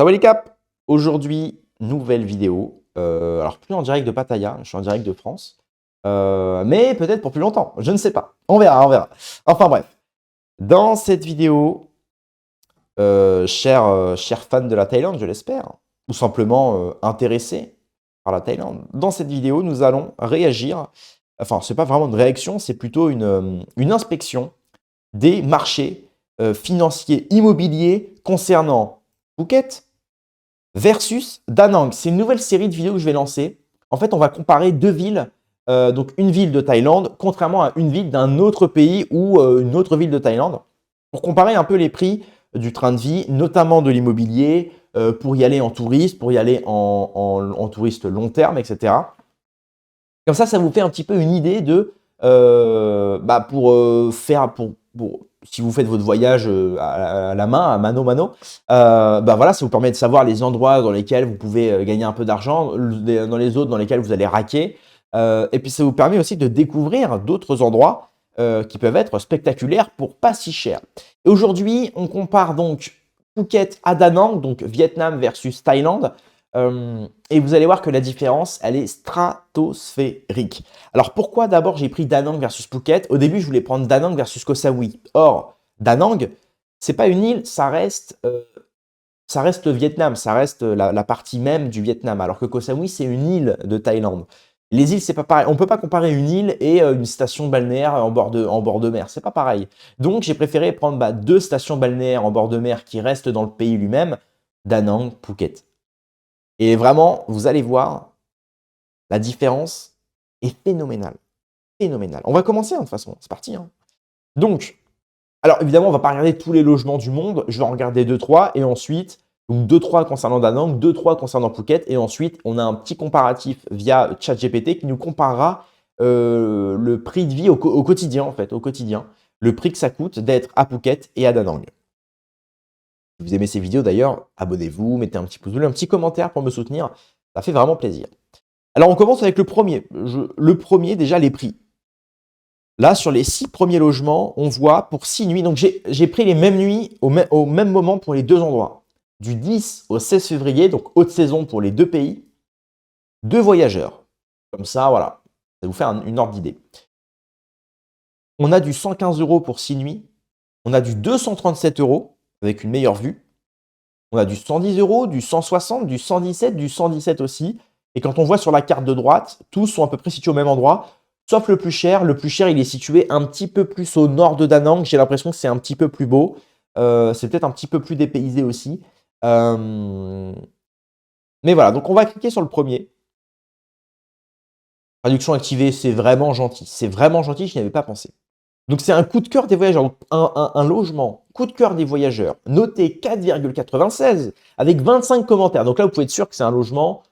Salut les caps! Aujourd'hui, nouvelle vidéo. Alors plus en direct de Pattaya, je suis en direct de France. Mais peut-être pour plus longtemps, je ne sais pas. On verra, on verra. Enfin bref, dans cette vidéo, chers fans de la Thaïlande, je l'espère, ou simplement intéressés par la Thaïlande, dans cette vidéo, nous allons réagir. Enfin, c'est pas vraiment une réaction, c'est plutôt une inspection des marchés financiers immobiliers concernant Phuket versus Da Nang. C'est une nouvelle série de vidéos que je vais lancer. En fait, on va comparer deux villes. Donc une ville de Thaïlande, contrairement à une ville d'un autre pays ou une autre ville de Thaïlande, pour comparer un peu les prix du train de vie, notamment de l'immobilier, pour y aller en touriste, pour y aller en touriste long terme, etc. Comme ça vous fait un petit peu une idée de si vous faites votre voyage à la main, à mano mano, voilà, ça vous permet de savoir les endroits dans lesquels vous pouvez gagner un peu d'argent, dans les autres dans lesquels vous allez raquer. Et puis ça vous permet aussi de découvrir d'autres endroits qui peuvent être spectaculaires pour pas si cher. Et aujourd'hui, on compare donc Phuket à Da Nang, donc Vietnam versus Thaïlande. Et vous allez voir que la différence, elle est stratosphérique. Alors pourquoi d'abord j'ai pris Da Nang versus Phuket? Au début, je voulais prendre Da Nang versus Koh Samui. Or, Da Nang, c'est pas une île, ça reste le Vietnam, ça reste la partie même du Vietnam. Alors que Koh Samui, c'est une île de Thaïlande. Les îles, c'est pas pareil. On peut pas comparer une île et une station balnéaire en bord de mer. C'est pas pareil. Donc, j'ai préféré prendre deux stations balnéaires en bord de mer qui restent dans le pays lui-même, Da Nang, Phuket. Et vraiment, vous allez voir, la différence est phénoménale. Phénoménale. On va commencer, de toute façon. C'est parti. Donc, alors évidemment, on ne va pas regarder tous les logements du monde. Je vais en regarder 2-3. Et ensuite, donc 2-3 concernant Da Nang, 2-3 concernant Phuket. Et ensuite, on a un petit comparatif via ChatGPT qui nous comparera le prix de vie au quotidien, en fait, au quotidien. Le prix que ça coûte d'être à Phuket et à Da Nang. Si vous aimez ces vidéos d'ailleurs, abonnez-vous, mettez un petit pouce bleu, un petit commentaire pour me soutenir. Ça fait vraiment plaisir. Alors on commence avec le premier. Le premier, déjà les prix. Là, sur les 6 premiers logements, on voit pour 6 nuits. Donc j'ai pris les mêmes nuits au même moment pour les deux endroits. Du 10 au 16 février, donc haute saison pour les deux pays. 2 voyageurs. Comme ça, voilà. Ça vous fait une ordre d'idée. On a du 115 € pour 6 nuits. On a du 237 € avec une meilleure vue. On a du 110 €, du 160, du 117, du 117 aussi. Et quand on voit sur la carte de droite, tous sont à peu près situés au même endroit, sauf le plus cher. Le plus cher, il est situé un petit peu plus au nord de Da Nang. J'ai l'impression que c'est un petit peu plus beau. C'est peut-être un petit peu plus dépaysé aussi. Mais voilà, donc on va cliquer sur le premier. Traduction activée, c'est vraiment gentil. C'est vraiment gentil, je n'y avais pas pensé. Donc c'est un coup de cœur des voyageurs, donc un logement, coup de cœur des voyageurs, noté 4,96 avec 25 commentaires. Donc là, vous pouvez être sûr que c'est un logement,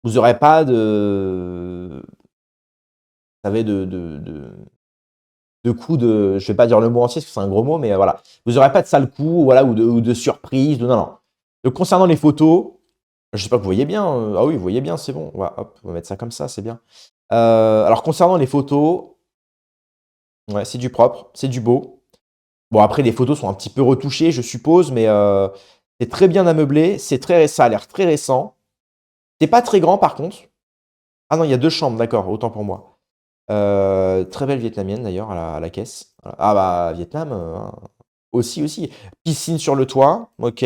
vous n'aurez pas de, vous savez, de coup de, je ne vais pas dire le mot entier parce que c'est un gros mot, mais voilà, vous n'aurez pas de sale coup, voilà, ou de surprise, non, non. Donc concernant les photos, je ne sais pas que vous voyez bien, ah oui, vous voyez bien, c'est bon, voilà, hop, on va mettre ça comme ça, c'est bien. Alors concernant les photos, ouais, c'est du propre, c'est du beau. Bon, après, les photos sont un petit peu retouchées, je suppose, mais c'est très bien ameublé. Ça a l'air très récent. C'est pas très grand, par contre. Ah non, il y a 2 chambres, d'accord, autant pour moi. Très belle vietnamienne, d'ailleurs, à la caisse. Ah bah, Vietnam, aussi, aussi. Piscine sur le toit, ok.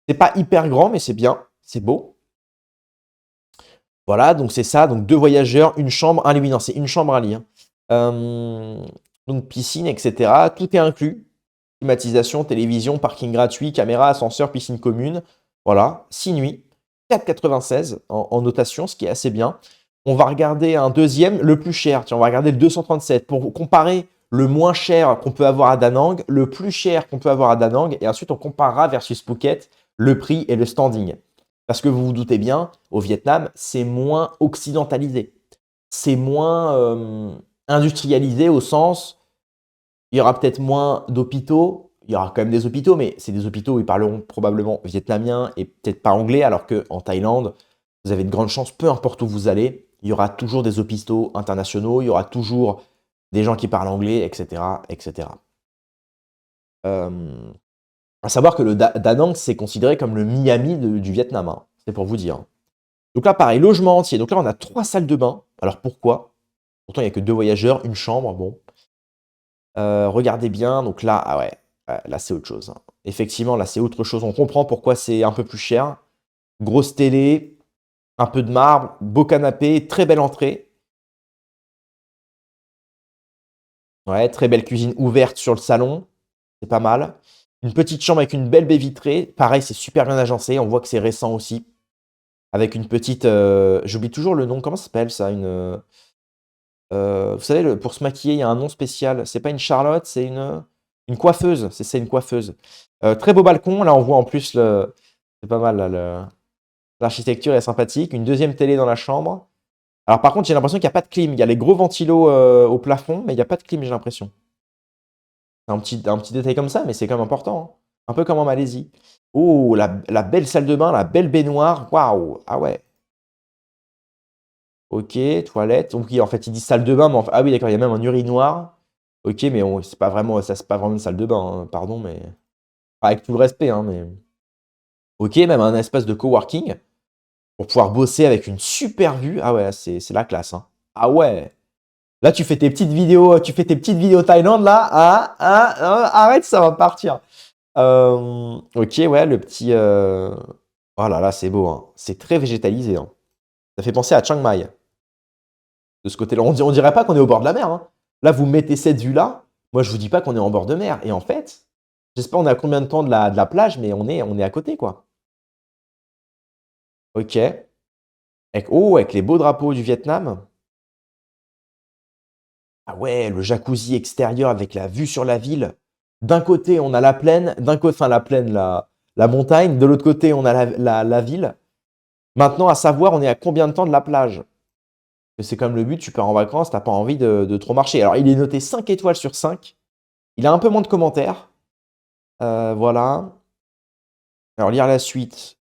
C'est pas hyper grand, mais c'est bien, c'est beau. Voilà, donc c'est ça. Donc 2 voyageurs, une chambre, un lit. Oui, non, c'est une chambre, un lit. Donc piscine, etc. Tout est inclus. Climatisation, télévision, parking gratuit, caméra, ascenseur, piscine commune. Voilà, 6 nuits, 4,96 en notation, ce qui est assez bien. On va regarder un deuxième, le plus cher. Tiens, on va regarder le 237 pour comparer le moins cher qu'on peut avoir à Da Nang, le plus cher qu'on peut avoir à Da Nang, et ensuite on comparera versus Phuket le prix et le standing. Parce que vous vous doutez bien, au Vietnam, c'est moins occidentalisé. C'est moins industrialisé au sens, il y aura peut-être moins d'hôpitaux. Il y aura quand même des hôpitaux, mais c'est des hôpitaux où ils parleront probablement vietnamien et peut-être pas anglais, alors qu'en Thaïlande, vous avez de grandes chances, peu importe où vous allez, il y aura toujours des hôpitaux internationaux, il y aura toujours des gens qui parlent anglais, etc. etc. À savoir que le Da Nang, c'est considéré comme le Miami du Vietnam, hein. C'est pour vous dire. Donc là, pareil, logement entier. Donc là, on a 3 salles de bain. Alors pourquoi? Pourtant, il y a que 2 voyageurs, une chambre, bon. Regardez bien, donc là, ah ouais, là, c'est autre chose, hein. Effectivement, là, c'est autre chose. On comprend pourquoi c'est un peu plus cher. Grosse télé, un peu de marbre, beau canapé, très belle entrée. Ouais, très belle cuisine ouverte sur le salon, c'est pas mal. Une petite chambre avec une belle baie vitrée. Pareil, c'est super bien agencé, on voit que c'est récent aussi. Avec une petite, j'oublie toujours le nom, comment ça s'appelle ça? Vous savez, pour se maquiller, il y a un nom spécial. C'est pas une Charlotte, c'est une coiffeuse. C'est une coiffeuse. Très beau balcon. Là, on voit en plus c'est pas mal, là, l'architecture est sympathique. Une deuxième télé dans la chambre. Alors, par contre, j'ai l'impression qu'il n'y a pas de clim. Il y a les gros ventilos au plafond, mais il n'y a pas de clim, j'ai l'impression. C'est un petit détail comme ça, mais c'est quand même important, hein. Un peu comme en Malaisie. Oh, la belle salle de bain, la belle baignoire. Waouh! Ah ouais. OK, toilette. Donc oui, en fait, il dit salle de bain, mais ah oui, d'accord, il y a même un urinoir. OK, mais c'est pas vraiment ça, c'est pas vraiment une salle de bain, hein, pardon, mais avec tout le respect, hein, mais OK, même un espace de coworking pour pouvoir bosser avec une super vue. Ah ouais, c'est la classe, hein. Ah ouais! Là, tu fais tes petites vidéos Thaïlande là. Arrête, ça va partir. OK, ouais, le petit, oh là là, c'est beau, hein. C'est très végétalisé, hein. Ça fait penser à Chiang Mai. De ce côté-là. On dirait pas qu'on est au bord de la mer, hein. Là, vous mettez cette vue-là. Moi, je vous dis pas qu'on est en bord de mer. Et en fait, je sais pas on est à combien de temps de la plage, mais on est à côté, quoi. OK. Avec les beaux drapeaux du Vietnam. Ah ouais, le jacuzzi extérieur avec la vue sur la ville. D'un côté, on a la plaine, enfin la plaine, la montagne. De l'autre côté, on a la ville. Maintenant, à savoir, on est à combien de temps de la plage? C'est comme le but, tu pars en vacances, t'as pas envie de trop marcher. Alors, il est noté 5 étoiles sur 5. Il a un peu moins de commentaires. Voilà. Alors, lire la suite.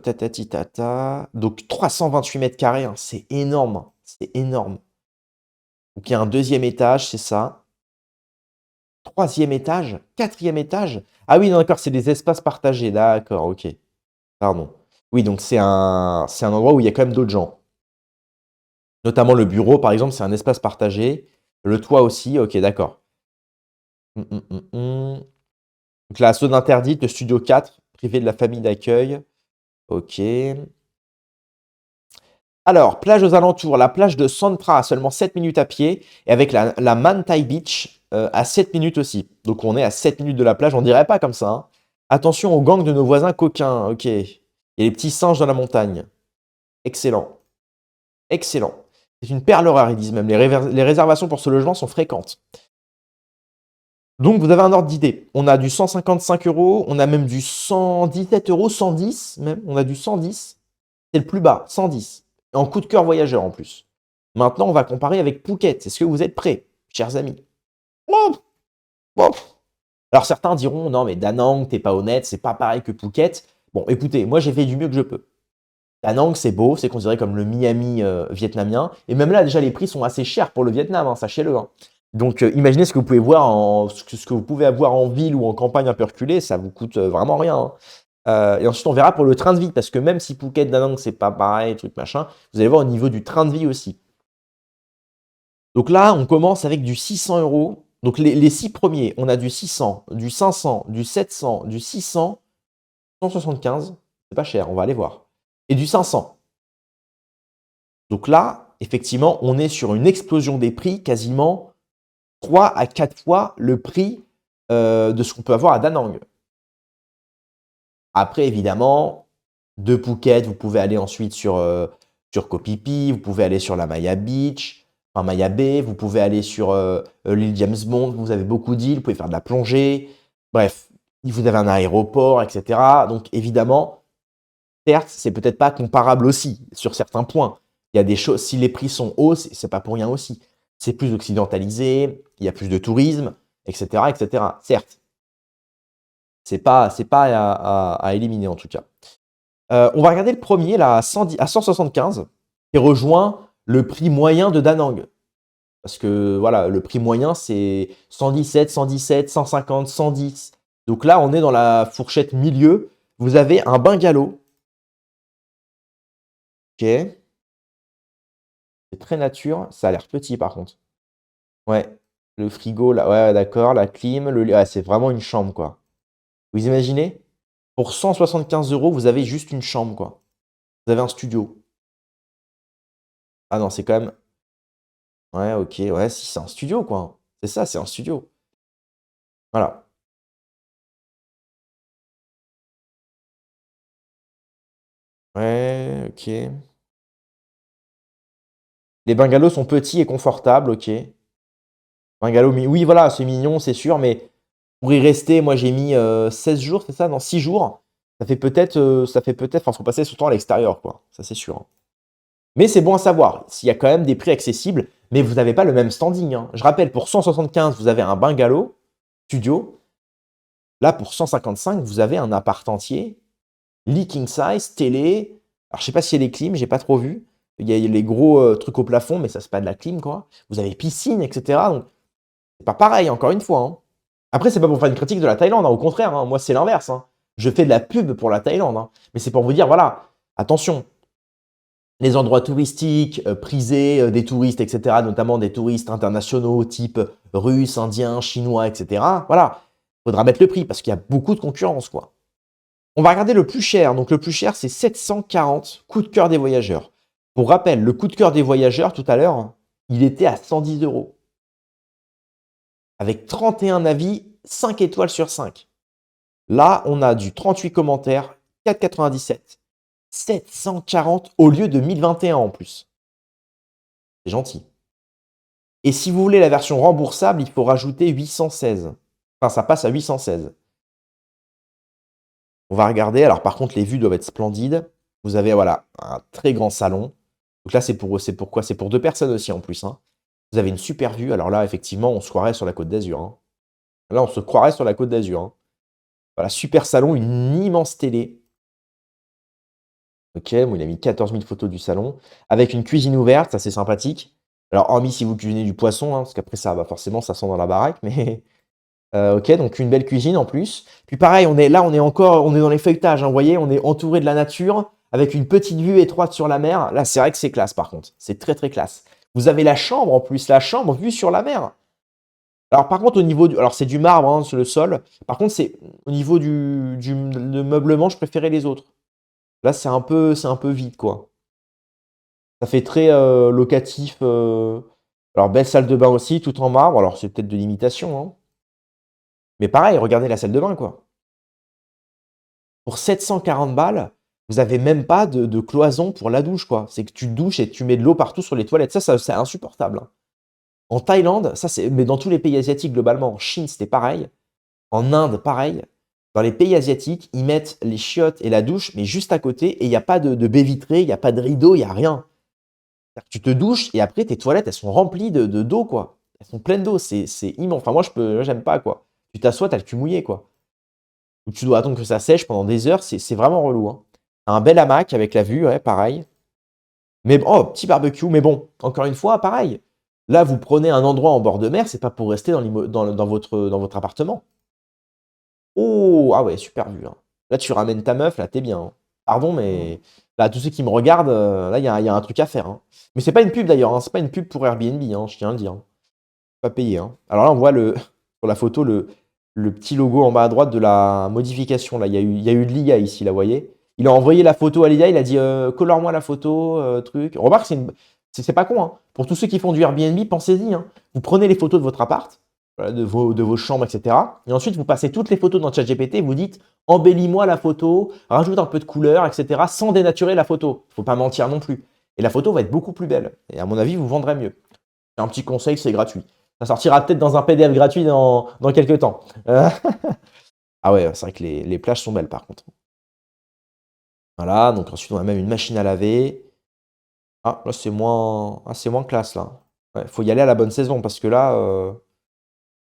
Tatati tata. Donc, 328 mètres carrés, hein, c'est énorme, hein. C'est énorme. Donc, il y a un deuxième étage, c'est ça. Troisième étage, quatrième étage. Ah oui, non, d'accord, c'est des espaces partagés. D'accord, ok. Pardon. Oui, donc c'est un endroit où il y a quand même d'autres gens. Notamment le bureau, par exemple, c'est un espace partagé. Le toit aussi, ok, d'accord. Hum, hum, hum, hum. Donc la zone interdite, le studio 4, privé de la famille d'accueil. Ok. Alors, plage aux alentours, la plage de Santra à seulement 7 minutes à pied, et avec la Mantai Beach à 7 minutes aussi. Donc on est à 7 minutes de la plage, on dirait pas comme ça, hein. Attention aux gangs de nos voisins coquins, ok. Il y a les petits singes dans la montagne. Excellent, excellent. C'est une perle rare, ils disent même. Les réservations pour ce logement sont fréquentes. Donc vous avez un ordre d'idée. On a du 155 euros, on a même du 117 euros, 110 même, on a du 110. C'est le plus bas, 110. En coup de cœur voyageur en plus. Maintenant, on va comparer avec Phuket. Est-ce que vous êtes prêts, chers amis? Oh, oh. Alors certains diront, non mais Da Nang, t'es pas honnête, c'est pas pareil que Phuket. Bon, écoutez, moi j'ai fait du mieux que je peux. Da Nang, c'est beau, c'est considéré comme le Miami vietnamien. Et même là, déjà, les prix sont assez chers pour le Vietnam, hein, sachez-le, hein. Donc, imaginez ce que vous pouvez voir ce que vous pouvez avoir en ville ou en campagne un peu reculée, ça vous coûte vraiment rien, hein. Et ensuite, on verra pour le train de vie, parce que même si Phuket, Da Nang, c'est pas pareil, truc machin, vous allez voir au niveau du train de vie aussi. Donc là, on commence avec du 600 euros. Donc les 6 premiers, on a du 600, du 500, du 700, du 600, 175. C'est pas cher, on va aller voir. Et du 500. Donc là, effectivement, on est sur une explosion des prix, quasiment 3 à 4 fois le prix de ce qu'on peut avoir à Da Nang. Après, évidemment, de Phuket, vous pouvez aller ensuite sur Koh Phi Phi, vous pouvez aller sur la Maya Beach, enfin Maya Bay, vous pouvez aller sur l'île James Bond, vous avez beaucoup d'îles, vous pouvez faire de la plongée. Bref, vous avez un aéroport, etc. Donc évidemment, certes, c'est peut-être pas comparable aussi sur certains points. Il y a des choses, si les prix sont hauts, c'est pas pour rien aussi. C'est plus occidentalisé, il y a plus de tourisme, etc., etc. Certes, c'est pas à éliminer en tout cas. On va regarder le premier là à 110 à 175 qui rejoint le prix moyen de Da Nang. Parce que voilà, le prix moyen c'est 117, 117, 150, 110. Donc là, on est dans la fourchette milieu. Vous avez un bungalow. Ok. C'est très nature. Ça a l'air petit par contre. Ouais. Le frigo, là, ouais, d'accord. La clim, ouais, c'est vraiment une chambre, quoi. Vous imaginez? Pour 175 euros, vous avez juste une chambre, quoi. Vous avez un studio. Ah non, c'est quand même. Ouais, ok. Ouais, si, c'est un studio, quoi. C'est ça, c'est un studio. Voilà. Ouais, ok. Les bungalows sont petits et confortables, ok. Bungalow, oui, voilà, c'est mignon, c'est sûr, mais pour y rester, moi j'ai mis 16 jours, c'est ça? Non, 6 jours. Ça fait peut-être, enfin, faut passer son temps à l'extérieur, quoi. Ça, c'est sûr, hein. Mais c'est bon à savoir. S'il y a quand même des prix accessibles, mais vous n'avez pas le même standing, hein. Je rappelle, pour 175, vous avez un bungalow, studio. Là, pour 155, vous avez un appart entier, lit king size, télé. Alors, je sais pas s'il y a les clims, j'ai pas trop vu. Il y a les gros trucs au plafond, mais ça, c'est pas de la clim, quoi. Vous avez piscine, etc. Donc, c'est pas pareil, encore une fois, hein. Après, c'est pas pour faire une critique de la Thaïlande, hein, au contraire, hein. Moi, c'est l'inverse, hein. Je fais de la pub pour la Thaïlande, hein. Mais c'est pour vous dire, voilà, attention, les endroits touristiques prisés des touristes, etc., notamment des touristes internationaux type russes, indiens, chinois, etc., voilà, il faudra mettre le prix parce qu'il y a beaucoup de concurrence, quoi. On va regarder le plus cher. Donc, le plus cher, c'est 740, coup de cœur des voyageurs. Pour rappel, le coup de cœur des voyageurs, tout à l'heure, il était à 110 euros, avec 31 avis, 5 étoiles sur 5. Là, on a du 38 commentaires, 4,97. 740 au lieu de 1021 en plus. C'est gentil. Et si vous voulez la version remboursable, il faut rajouter 816. Enfin, ça passe à 816. On va regarder. Alors, par contre, les vues doivent être splendides. Vous avez, voilà, un très grand salon. Donc là, c'est pour quoi? C'est pour 2 personnes aussi en plus, hein. Vous avez une super vue. Alors là, effectivement, on se croirait sur la Côte d'Azur, hein. Là, on se croirait sur la Côte d'Azur, hein. Voilà, super salon, une immense télé. Ok, bon, il a mis 14 000 photos du salon. Avec une cuisine ouverte, ça c'est sympathique. Alors, hormis si vous cuisinez du poisson, hein, parce qu'après ça, bah, forcément, ça sent dans la baraque. Mais ok, donc une belle cuisine en plus. Puis pareil, on est dans les feuilletages, hein, vous voyez, on est entouré de la nature, avec une petite vue étroite sur la mer. Là, c'est vrai que c'est classe par contre. C'est très très classe. Vous avez la chambre en plus, la chambre vue sur la mer. Alors par contre, alors c'est du marbre hein, sur le sol. Par contre, c'est au niveau le meublement, je préférais les autres. Là, c'est un peu vide, quoi. Ça fait très locatif. Alors, belle salle de bain aussi, tout en marbre. Alors, c'est peut-être de l'imitation, hein. Mais pareil, regardez la salle de bain, quoi. Pour 740 balles, vous avez même pas de cloison pour la douche, quoi. C'est que tu te douches et tu mets de l'eau partout sur les toilettes. Ça, c'est insupportable, hein. En Thaïlande, ça, mais dans tous les pays asiatiques, globalement. En Chine, c'était pareil. En Inde, pareil. Dans les pays asiatiques, ils mettent les chiottes et la douche, mais juste à côté, et il n'y a pas de baie vitrée, il n'y a pas de rideau, il n'y a rien. C'est-à-dire que tu te douches et après tes toilettes, elles sont remplies d'eau, quoi. Elles sont pleines d'eau, c'est immense. Enfin, moi, j'aime pas, quoi. Tu t'assois, t'as le cul mouillé, quoi. Ou tu dois attendre que ça sèche pendant des heures, c'est vraiment relou, hein. Un bel hamac avec la vue, ouais, pareil. Mais bon, oh, petit barbecue, mais bon, encore une fois, pareil. Là, vous prenez un endroit en bord de mer, c'est pas pour rester dans votre appartement. Oh, ah ouais, super vue, hein. Là, tu ramènes ta meuf, là, t'es bien, hein. Pardon, mais là, tous ceux qui me regardent, là, il y a un truc à faire, hein. Mais c'est pas une pub d'ailleurs, hein, c'est pas une pub pour Airbnb, hein, je tiens à le dire, hein. Pas payé, hein. Alors là, on voit sur la photo le petit logo en bas à droite de la modification. Là, il y a eu de l'IA ici, là, vous voyez. Il a envoyé la photo à l'IA, il a dit colore-moi la photo, truc. Remarque, c'est pas con, hein. Pour tous ceux qui font du Airbnb, pensez-y, hein. Vous prenez les photos de votre appart, voilà, de vos chambres, etc. Et ensuite, vous passez toutes les photos dans ChatGPT, vous dites embellis-moi la photo, rajoute un peu de couleur, etc. sans dénaturer la photo. Faut pas mentir non plus. Et la photo va être beaucoup plus belle. Et à mon avis, vous vendrez mieux. C'est un petit conseil, c'est gratuit. Ça sortira peut-être dans un PDF gratuit dans quelques temps. Ah ouais, c'est vrai que les plages sont belles par contre. Voilà, donc ensuite on a même une machine à laver. Ah, là c'est moins classe là. Ouais, faut y aller à la bonne saison parce que là,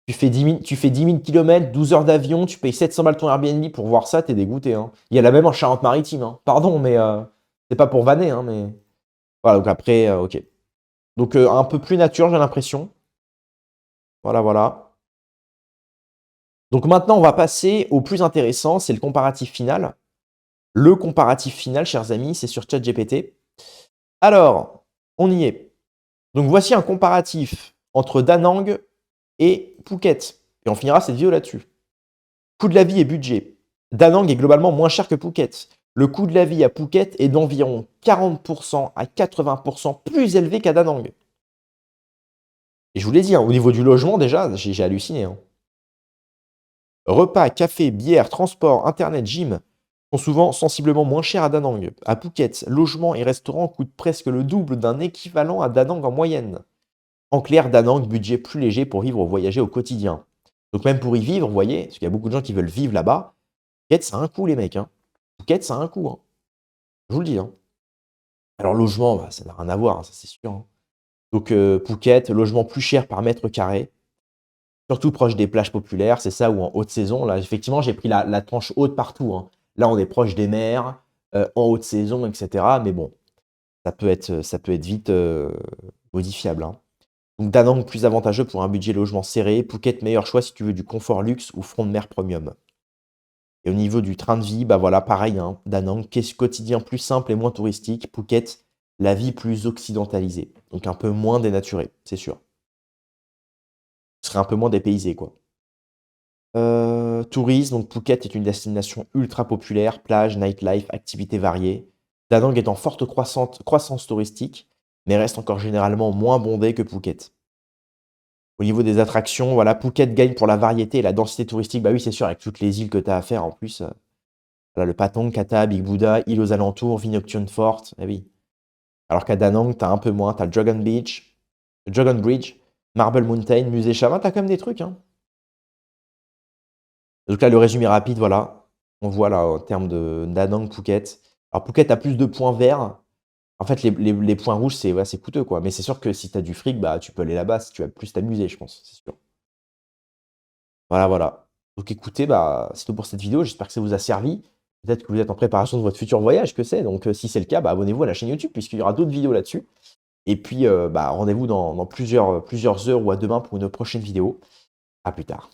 tu fais 10 000 km, 12 heures d'avion, tu payes 700 balles ton Airbnb pour voir ça, t'es dégoûté, hein. Il y a la même en Charente-Maritime, hein. Pardon, mais c'est pas pour vanner, hein, mais voilà, donc après, ok. Donc un peu plus nature, j'ai l'impression. Voilà, voilà. Donc maintenant, on va passer au plus intéressant, c'est le comparatif final. Le comparatif final, chers amis, c'est sur ChatGPT. Alors, on y est. Donc voici un comparatif entre Da Nang et Phuket. Et on finira cette vidéo là-dessus. Coût de la vie et budget. Da Nang est globalement moins cher que Phuket. Le coût de la vie à Phuket est d'environ 40% à 80% plus élevé qu'à Da Nang. Et je vous l'ai dit, hein, au niveau du logement déjà, j'ai halluciné. Hein. Repas, café, bière, transport, internet, gym sont souvent sensiblement moins chers à Da Nang. À Phuket, logement et restaurants coûtent presque le double d'un équivalent à Da Nang en moyenne. En clair, Da Nang, budget plus léger pour vivre ou voyager au quotidien. Donc même pour y vivre, vous voyez, parce qu'il y a beaucoup de gens qui veulent vivre là-bas, Phuket, ça a un coût, les mecs. Hein. Phuket, ça a un coût. Hein. Je vous le dis. Hein. Alors logement, bah, ça n'a rien à voir, hein, ça c'est sûr. Hein. Donc Phuket, logement plus cher par mètre carré, surtout proche des plages populaires, c'est ça, ou en haute saison. Là, effectivement, j'ai pris la tranche haute partout. Hein. Là, on est proche des mers, en haute saison, etc. Mais bon, ça peut être vite modifiable. Hein. Donc Da Nang plus avantageux pour un budget logement serré. Phuket, meilleur choix si tu veux du confort luxe ou front de mer premium. Et au niveau du train de vie, bah voilà, pareil, hein, Da Nang, quotidien plus simple et moins touristique. Phuket, la vie plus occidentalisée. Donc un peu moins dénaturée, c'est sûr. Ce serait un peu moins dépaysé, quoi. Tourisme, donc Phuket est une destination ultra populaire, plage, nightlife, activités variées. Da Nang est en forte croissance touristique, mais reste encore généralement moins bondé que Phuket. Au niveau des attractions, voilà, Phuket gagne pour la variété et la densité touristique. Bah oui, c'est sûr, avec toutes les îles que tu as à faire en plus. Voilà, le Patong, Kata, Big Buddha, île aux alentours, vie nocturne forte. Eh oui. Alors qu'à Da Nang, tu as un peu moins. Tu as Dragon Bridge, Marble Mountain, Musée Chamin, tu as quand même des trucs. Hein. Donc là, le résumé rapide, voilà. On voit là, en termes de Da Nang, Phuket. Alors Phuket a plus de points verts. En fait, les points rouges, c'est ouais, coûteux, quoi. Mais c'est sûr que si tu as du fric, bah, tu peux aller là-bas si tu vas plus t'amuser, je pense. C'est sûr. Voilà, voilà. Donc écoutez, bah, c'est tout pour cette vidéo. J'espère que ça vous a servi. Peut-être que vous êtes en préparation de votre futur voyage, que c'est. Donc si c'est le cas, bah, abonnez-vous à la chaîne YouTube puisqu'il y aura d'autres vidéos là-dessus. Et puis bah, rendez-vous dans plusieurs heures ou à demain pour une prochaine vidéo. À plus tard.